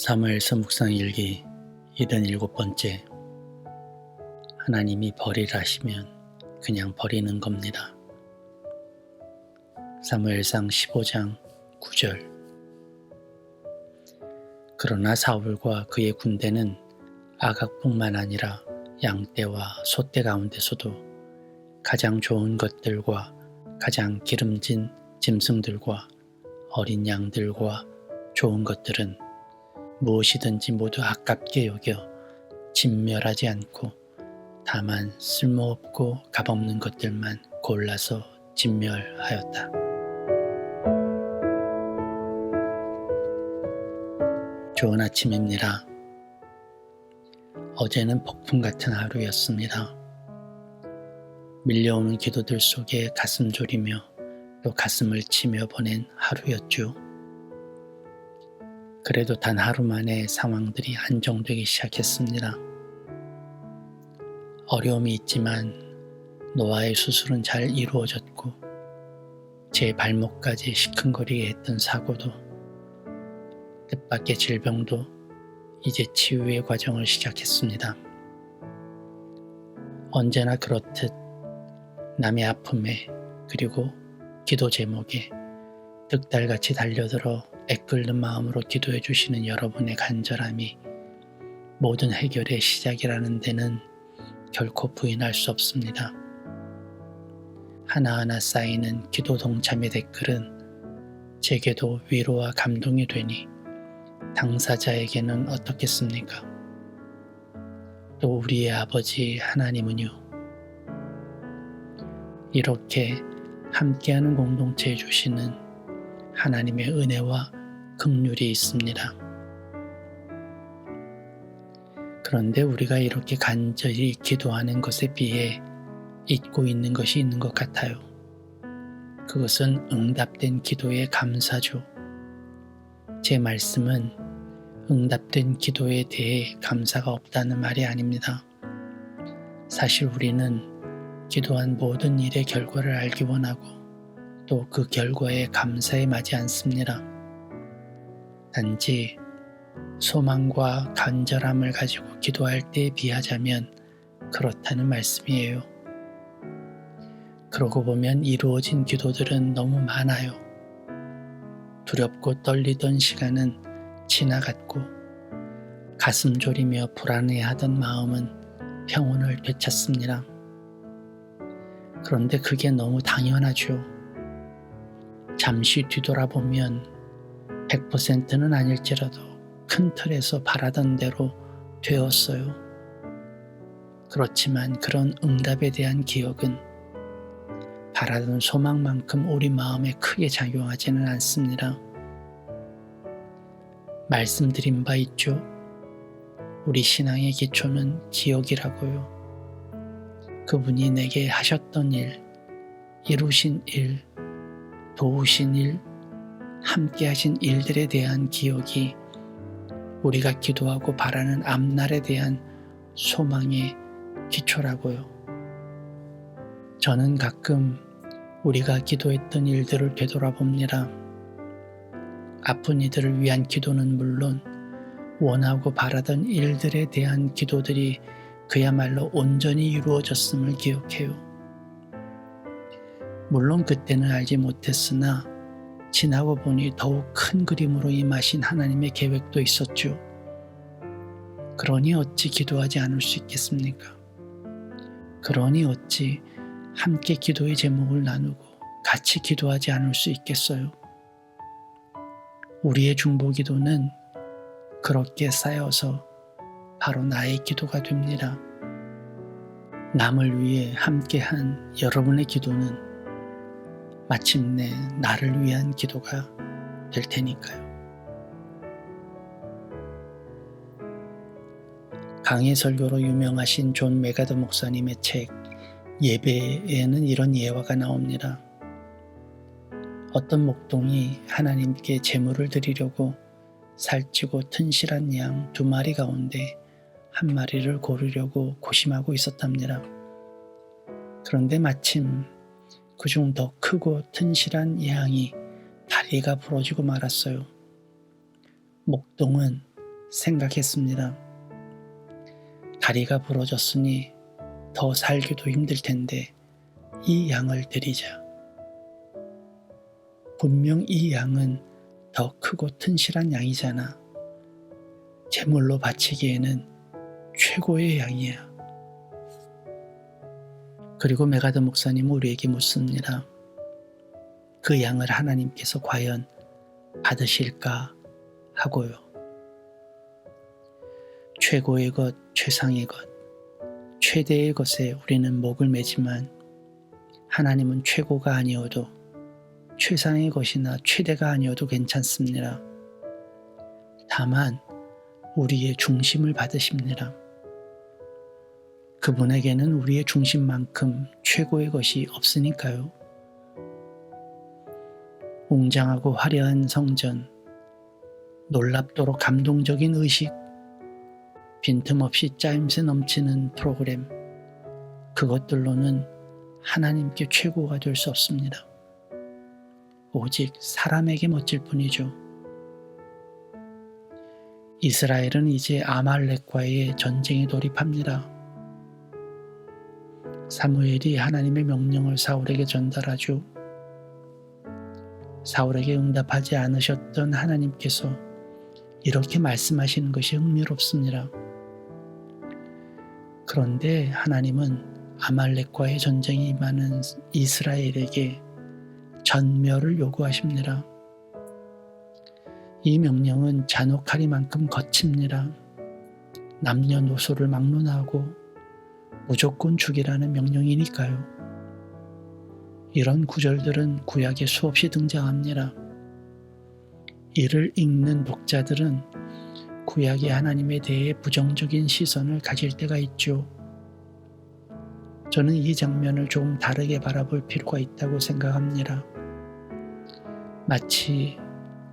사무엘서 묵상 일기 77번째. 하나님이 버리라 하시면 그냥 버리는 겁니다. 사무엘상 15장 9절. 그러나 사울과 그의 군대는 아각뿐만 아니라 양떼와 소떼 가운데서도 가장 좋은 것들과 가장 기름진 짐승들과 어린 양들과 좋은 것들은 무엇이든지 모두 아깝게 여겨 진멸하지 않고 다만 쓸모없고 값없는 것들만 골라서 진멸하였다. 좋은 아침입니다. 어제는 폭풍 같은 하루였습니다. 밀려오는 기도들 속에 가슴 졸이며 또 가슴을 치며 보낸 하루였죠. 그래도 단 하루 만에 상황들이 안정되기 시작했습니다. 어려움이 있지만 노아의 수술은 잘 이루어졌고 제 발목까지 시큰거리게 했던 사고도 뜻밖의 질병도 이제 치유의 과정을 시작했습니다. 언제나 그렇듯 남의 아픔에 그리고 기도 제목에 득달같이 달려들어 애끓는 마음으로 기도해 주시는 여러분의 간절함이 모든 해결의 시작이라는 데는 결코 부인할 수 없습니다. 하나하나 쌓이는 기도 동참의 댓글은 제게도 위로와 감동이 되니 당사자에게는 어떻겠습니까? 또 우리의 아버지 하나님은요, 이렇게 함께하는 공동체에 주시는 하나님의 은혜와 긍휼이 있습니다. 그런데 우리가 이렇게 간절히 기도하는 것에 비해 잊고 있는 것이 있는 것 같아요. 그것은 응답된 기도의 감사죠. 제 말씀은 응답된 기도에 대해 감사가 없다는 말이 아닙니다. 사실 우리는 기도한 모든 일의 결과를 알기 원하고 또 그 결과에 감사에 마지 않습니다. 단지 소망과 간절함을 가지고 기도할 때에 비하자면 그렇다는 말씀이에요. 그러고 보면 이루어진 기도들은 너무 많아요. 두렵고 떨리던 시간은 지나갔고 가슴 졸이며 불안해하던 마음은 평온을 되찾습니다. 그런데 그게 너무 당연하죠. 잠시 뒤돌아보면 100%는 아닐지라도 큰 틀에서 바라던 대로 되었어요. 그렇지만 그런 응답에 대한 기억은 바라던 소망만큼 우리 마음에 크게 작용하지는 않습니다. 말씀드린 바 있죠. 우리 신앙의 기초는 기억이라고요. 그분이 내게 하셨던 일, 이루신 일, 도우신 일, 함께 하신 일들에 대한 기억이 우리가 기도하고 바라는 앞날에 대한 소망의 기초라고요. 저는 가끔 우리가 기도했던 일들을 되돌아봅니다. 아픈 이들을 위한 기도는 물론 원하고 바라던 일들에 대한 기도들이 그야말로 온전히 이루어졌음을 기억해요. 물론 그때는 알지 못했으나 지나고 보니 더욱 큰 그림으로 임하신 하나님의 계획도 있었죠. 그러니 어찌 기도하지 않을 수 있겠습니까? 그러니 어찌 함께 기도의 제목을 나누고 같이 기도하지 않을 수 있겠어요? 우리의 중보기도는 그렇게 쌓여서 바로 나의 기도가 됩니다. 남을 위해 함께한 여러분의 기도는 마침내 나를 위한 기도가 될 테니까요. 강의 설교로 유명하신 존 메가더 목사님의 책 예배에는 이런 예화가 나옵니다. 어떤 목동이 하나님께 제물을 드리려고 살찌고 튼실한 양 2마리 가운데 1마리를 고르려고 고심하고 있었답니다. 그런데 마침 그중 더 크고 튼실한 양이 다리가 부러지고 말았어요. 목동은 생각했습니다. 다리가 부러졌으니 더 살기도 힘들 텐데 이 양을 드리자. 분명 이 양은 더 크고 튼실한 양이잖아. 제물로 바치기에는 최고의 양이야. 그리고 메가더 목사님은 우리에게 묻습니다. 그 양을 하나님께서 과연 받으실까 하고요. 최고의 것, 최상의 것, 최대의 것에 우리는 목을 매지만 하나님은 최고가 아니어도 최상의 것이나 최대가 아니어도 괜찮습니다. 다만 우리의 중심을 받으십니다. 그분에게는 우리의 중심만큼 최고의 것이 없으니까요. 웅장하고 화려한 성전, 놀랍도록 감동적인 의식, 빈틈없이 짜임새 넘치는 프로그램, 그것들로는 하나님께 최고가 될 수 없습니다. 오직 사람에게 멋질 뿐이죠. 이스라엘은 이제 아말렉과의 전쟁에 돌입합니다. 사무엘이 하나님의 명령을 사울에게 전달하죠. 사울에게 응답하지 않으셨던 하나님께서 이렇게 말씀하시는 것이 흥미롭습니다. 그런데 하나님은 아말렉과의 전쟁이 임하는 이스라엘에게 전멸을 요구하십니다. 이 명령은 잔혹하리만큼 거칩니다. 남녀노소를 막론하고 무조건 죽이라는 명령이니까요. 이런 구절들은 구약에 수없이 등장합니다. 이를 읽는 독자들은 구약의 하나님에 대해 부정적인 시선을 가질 때가 있죠. 저는 이 장면을 조금 다르게 바라볼 필요가 있다고 생각합니다. 마치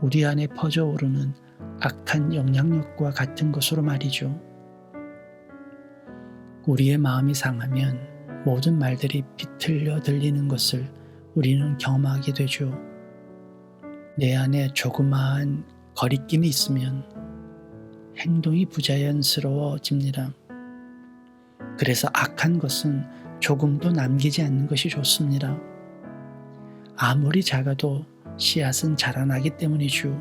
우리 안에 퍼져오르는 악한 영향력과 같은 것으로 말이죠. 우리의 마음이 상하면 모든 말들이 비틀려 들리는 것을 우리는 경험하게 되죠. 내 안에 조그마한 거리낌이 있으면 행동이 부자연스러워집니다. 그래서 악한 것은 조금도 남기지 않는 것이 좋습니다. 아무리 작아도 씨앗은 자라나기 때문이죠.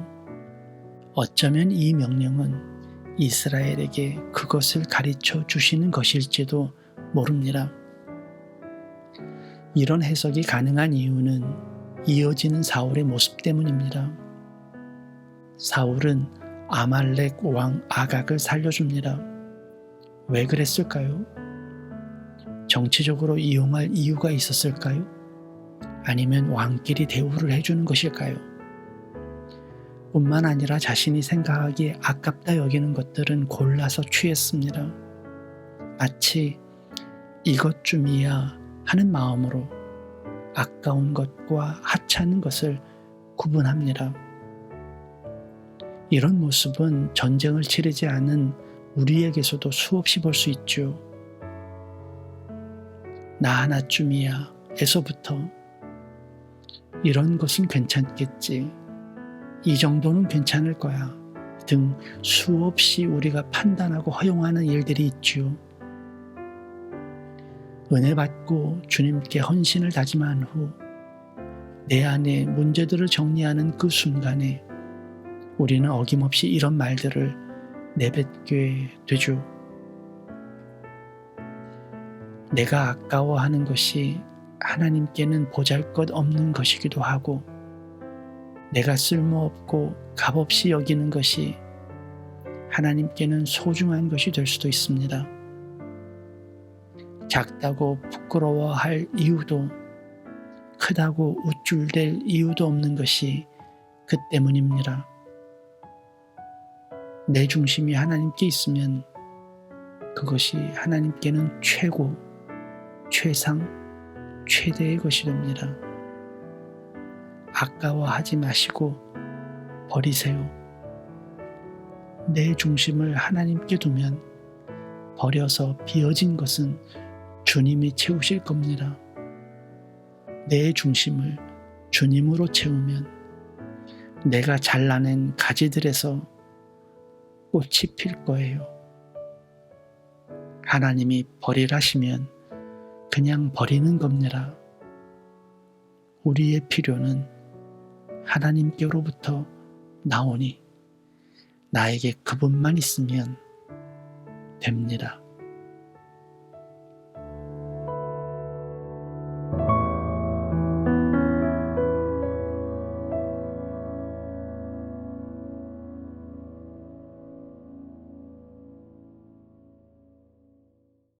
어쩌면 이 명령은 이스라엘에게 그것을 가르쳐 주시는 것일지도 모릅니다. 이런 해석이 가능한 이유는 이어지는 사울의 모습 때문입니다. 사울은 아말렉 왕 아각을 살려줍니다. 왜 그랬을까요? 정치적으로 이용할 이유가 있었을까요? 아니면 왕끼리 대우를 해주는 것일까요? 뿐만 아니라 자신이 생각하기에 아깝다 여기는 것들은 골라서 취했습니다. 마치 이것쯤이야 하는 마음으로 아까운 것과 하찮은 것을 구분합니다. 이런 모습은 전쟁을 치르지 않은 우리에게서도 수없이 볼 수 있죠. 나 하나쯤이야 에서부터 이런 것은 괜찮겠지, 이 정도는 괜찮을 거야 등 수없이 우리가 판단하고 허용하는 일들이 있죠. 은혜 받고 주님께 헌신을 다짐한 후 내 안에 문제들을 정리하는 그 순간에 우리는 어김없이 이런 말들을 내뱉게 되죠. 내가 아까워하는 것이 하나님께는 보잘것없는 것이기도 하고, 내가 쓸모없고 값없이 여기는 것이 하나님께는 소중한 것이 될 수도 있습니다. 작다고 부끄러워할 이유도, 크다고 우쭐댈 이유도 없는 것이 그 때문입니다. 내 중심이 하나님께 있으면 그것이 하나님께는 최고, 최상, 최대의 것이 됩니다. 아까워하지 마시고 버리세요. 내 중심을 하나님께 두면 버려서 비어진 것은 주님이 채우실 겁니다. 내 중심을 주님으로 채우면 내가 잘라낸 가지들에서 꽃이 필 거예요. 하나님이 버리라시면 그냥 버리는 겁니다. 우리의 필요는 하나님께로부터 나오니 나에게 그분만 있으면 됩니다.